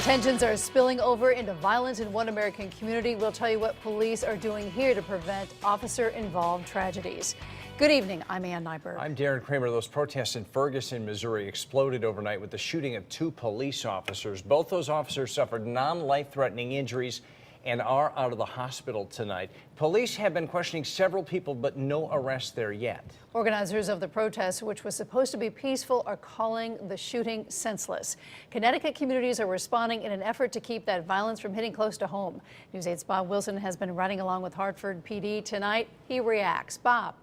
Tensions are spilling over into violence in one American community. We'll tell you what police are doing here to prevent officer-involved tragedies. Good evening, I'm Ann Nyberg. I'm Darren Kramer. Those protests in Ferguson, Missouri exploded overnight with the shooting of 2 police officers. Both those officers suffered non-life-threatening injuries and are out of the hospital tonight. Police have been questioning several people, but no arrests there yet. Organizers of the protest, which was supposed to be peaceful, are calling the shooting senseless. Connecticut communities are responding in an effort to keep that violence from hitting close to home. News 8's Bob Wilson has been riding along with Hartford PD tonight. He reacts. Bob.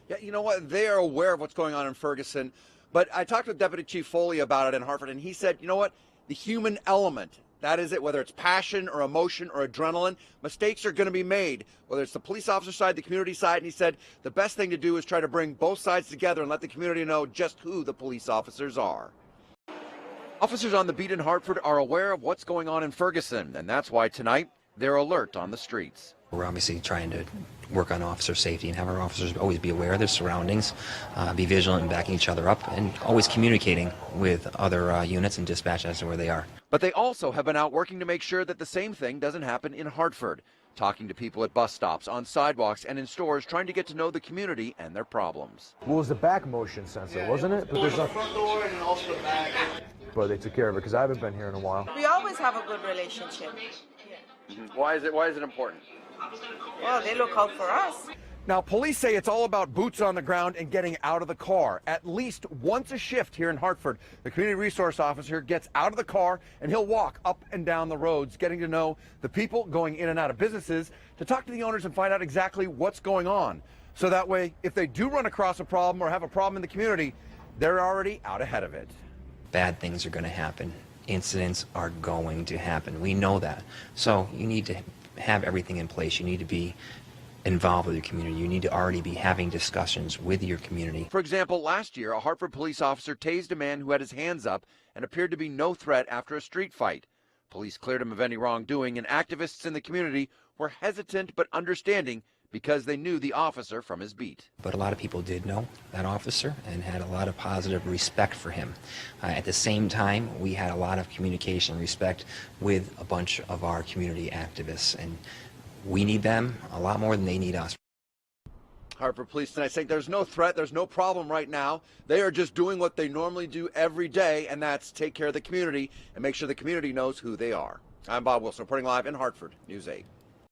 Yeah, you know what? They are aware of what's going on in Ferguson, but I talked with Deputy Chief Foley about it in Hartford, and he said, you know what? The human element, that is it, whether it's passion or emotion or adrenaline, mistakes are going to be made, whether it's the police officer side, the community side, and he said the best thing to do is try to bring both sides together and let the community know just who the police officers are. Officers on the beat in Hartford are aware of what's going on in Ferguson, and that's why tonight they're alert on the streets. We're obviously trying to work on officer safety and have our officers always be aware of their surroundings, be vigilant and backing each other up, and always communicating with other units and dispatch as to where they are. But they also have been out working to make sure that the same thing doesn't happen in Hartford, talking to people at bus stops, on sidewalks, and in stores, trying to get to know the community and their problems. Well, it was the back motion sensor, wasn't it? But there's the front door and also the back. But they took care of it because I haven't been here in a while. We always have a good relationship. Why is it important? Well, they look out for us. Now, police say it's all about boots on the ground and getting out of the car. At least once a shift here in Hartford, the community resource officer gets out of the car and he'll walk up and down the roads, getting to know the people going in and out of businesses, to talk to the owners and find out exactly what's going on. So that way, if they do run across a problem or have a problem in the community, they're already out ahead of it. Bad things are going to happen. Incidents are going to happen. We know that. So you need to have everything in place. You need to be involved with your community. You need to already be having discussions with your community. For example, last year, a Hartford police officer tased a man who had his hands up and appeared to be no threat after a street fight. Police cleared him of any wrongdoing, and activists in the community were hesitant but understanding because they knew the officer from his beat. But a lot of people did know that officer and had a lot of positive respect for him. At the same time, we had a lot of communication and respect with a bunch of our community activists, and we need them a lot more than they need us. Hartford Police tonight saying there's no threat, there's no problem right now. They are just doing what they normally do every day, and that's take care of the community and make sure the community knows who they are. I'm Bob Wilson, reporting live in Hartford, News 8.